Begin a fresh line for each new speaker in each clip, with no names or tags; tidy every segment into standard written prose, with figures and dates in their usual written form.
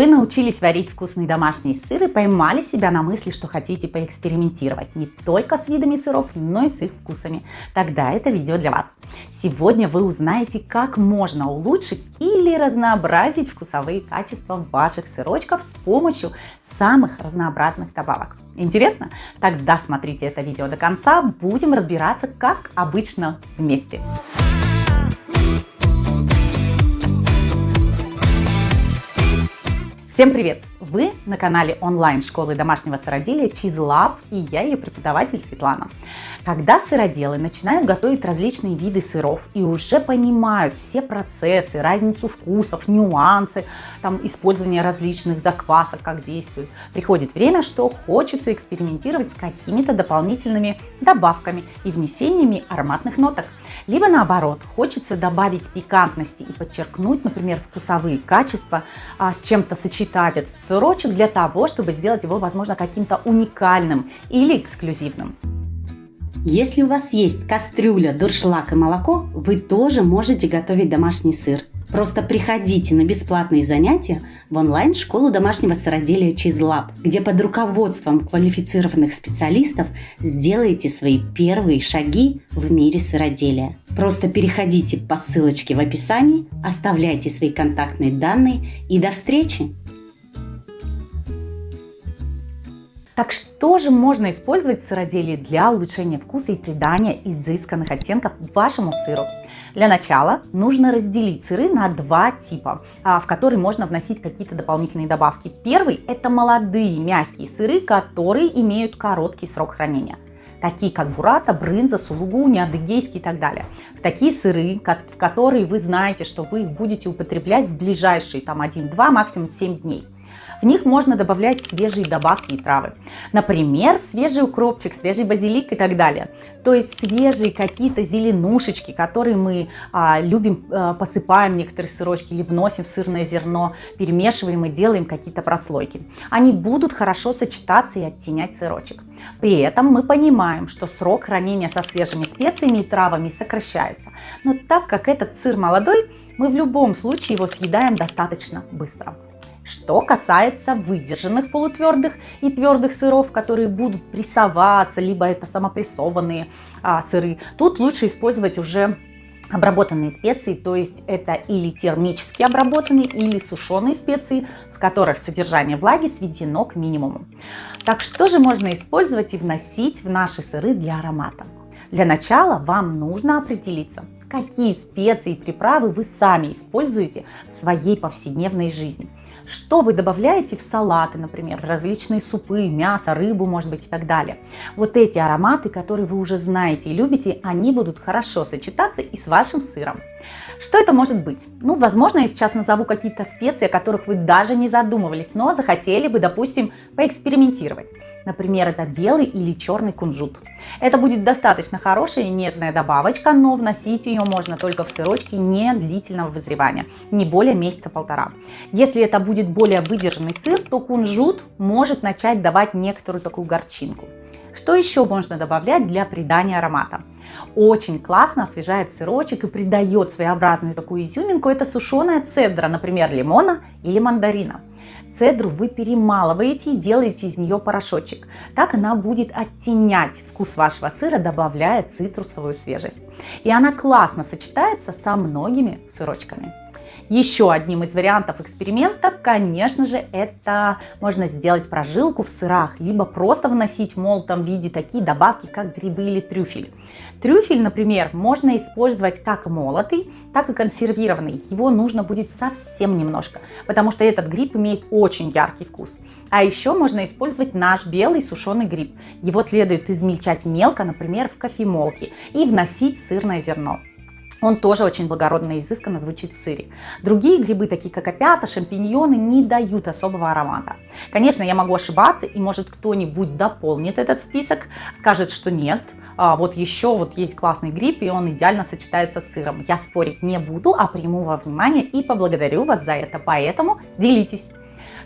Вы научились варить вкусный домашний сыр и поймали себя на мысли, что хотите поэкспериментировать не только с видами сыров, но и с их вкусами. Тогда это видео для вас. Сегодня вы узнаете, как можно улучшить или разнообразить вкусовые качества ваших сырочков с помощью самых разнообразных добавок. Интересно? Тогда смотрите это видео до конца, будем разбираться, как обычно, вместе. Всем привет! Вы на канале онлайн-школы домашнего сыроделия Cheese Lab, и я ее преподаватель Светлана. Когда сыроделы начинают готовить различные виды сыров и уже понимают все процессы, разницу вкусов, нюансы, использование различных заквасок, как действуют, приходит время, что хочется экспериментировать с какими-то дополнительными добавками и внесениями ароматных ноток. Либо наоборот, хочется добавить пикантности и подчеркнуть, например, вкусовые качества, с чем-то сочетать этот сырочек для того, чтобы сделать его, возможно, каким-то уникальным или эксклюзивным.
Если у вас есть кастрюля, дуршлаг и молоко, вы тоже можете готовить домашний сыр. Просто приходите на бесплатные занятия в онлайн-школу домашнего сыроделия Cheese Lab, где под руководством квалифицированных специалистов сделаете свои первые шаги в мире сыроделия. Просто переходите по ссылочке в описании, оставляйте свои контактные данные и до встречи!
Так что же можно использовать в сыроделии для улучшения вкуса и придания изысканных оттенков вашему сыру? Для начала нужно разделить сыры на два типа, в которые можно вносить какие-то дополнительные добавки. Первый – это молодые мягкие сыры, которые имеют короткий срок хранения, такие как бурата, брынза, сулугуни, адыгейский и так далее. В такие сыры, в которые вы знаете, что вы их будете употреблять в ближайшие 1-2, максимум 7 дней. В них можно добавлять свежие добавки и травы. Например, свежий укропчик, свежий базилик и так далее. То есть свежие какие-то зеленушечки, которые мы любим, посыпаем некоторые сырочки или вносим в сырное зерно, перемешиваем и делаем какие-то прослойки. Они будут хорошо сочетаться и оттенять сырочек. При этом мы понимаем, что срок хранения со свежими специями и травами сокращается. Но так как этот сыр молодой, мы в любом случае его съедаем достаточно быстро. Что касается выдержанных полутвердых и твердых сыров, которые будут прессоваться, либо это самопрессованные сыры, тут лучше использовать уже обработанные специи, то есть это или термически обработанные, или сушеные специи, в которых содержание влаги сведено к минимуму. Так что же можно использовать и вносить в наши сыры для аромата? Для начала вам нужно определиться, какие специи и приправы вы сами используете в своей повседневной жизни. Что вы добавляете в салаты, например, в различные супы, мясо, рыбу, может быть, и так далее. Вот эти ароматы, которые вы уже знаете и любите, они будут хорошо сочетаться и с вашим сыром. Что это может быть? Возможно, я сейчас назову какие-то специи, о которых вы даже не задумывались, но захотели бы, допустим, поэкспериментировать. Например, это белый или черный кунжут. Это будет достаточно хорошая и нежная добавочка, но вносить ее можно только в сырочки не длительного вызревания, не более месяца-полтора. Если это будет более выдержанный сыр, то кунжут может начать давать некоторую такую горчинку. Что еще можно добавлять для придания аромата? Очень классно освежает сырочек и придает своеобразную такую изюминку. Это сушеная цедра, например, лимона или мандарина. Цедру вы перемалываете и делаете из нее порошочек. Так она будет оттенять вкус вашего сыра, добавляя цитрусовую свежесть. И она классно сочетается со многими сырочками. Еще одним из вариантов эксперимента, конечно же, это можно сделать прожилку в сырах, либо просто вносить в молотом виде такие добавки, как грибы или трюфель. Трюфель, например, можно использовать как молотый, так и консервированный. Его нужно будет совсем немножко, потому что этот гриб имеет очень яркий вкус. А еще можно использовать наш белый сушеный гриб. Его следует измельчать мелко, например, в кофемолке, и вносить в сырное зерно. Он тоже очень благородно и изысканно звучит в сыре. Другие грибы, такие как опята, шампиньоны, не дают особого аромата. Конечно, я могу ошибаться, и может кто-нибудь дополнит этот список, скажет, что нет. Вот есть классный гриб, и он идеально сочетается с сыром. Я спорить не буду, а приму во внимание и поблагодарю вас за это. Поэтому делитесь.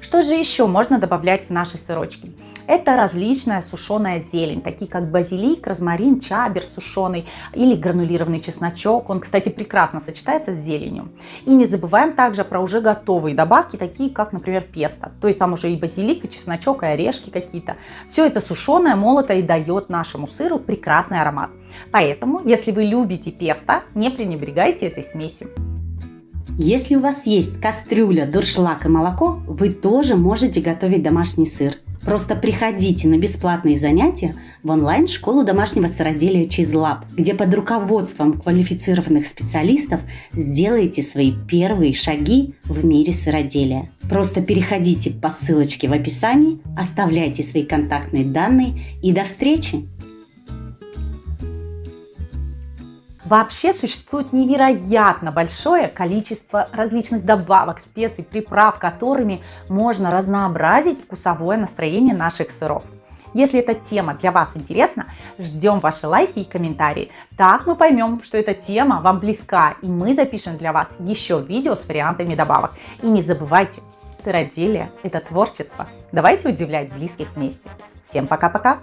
Что же еще можно добавлять в наши сырочки? Это различная сушеная зелень, такие как базилик, розмарин, чабер сушеный или гранулированный чесночок. Он, кстати, прекрасно сочетается с зеленью. И не забываем также про уже готовые добавки, такие как, например, песто. То есть там уже и базилик, и чесночок, и орешки какие-то. Все это сушеное, молотое и дает нашему сыру прекрасный аромат. Поэтому, если вы любите песто, не пренебрегайте этой смесью.
Если у вас есть кастрюля, дуршлаг и молоко, вы тоже можете готовить домашний сыр. Просто приходите на бесплатные занятия в онлайн-школу домашнего сыроделия CheeseLab, где под руководством квалифицированных специалистов сделаете свои первые шаги в мире сыроделия. Просто переходите по ссылочке в описании, оставляйте свои контактные данные и до встречи!
Вообще существует невероятно большое количество различных добавок, специй, приправ, которыми можно разнообразить вкусовое настроение наших сыров. Если эта тема для вас интересна, ждем ваши лайки и комментарии. Так мы поймем, что эта тема вам близка, и мы запишем для вас еще видео с вариантами добавок. И не забывайте, сыроделие – это творчество. Давайте удивлять близких вместе. Всем пока-пока!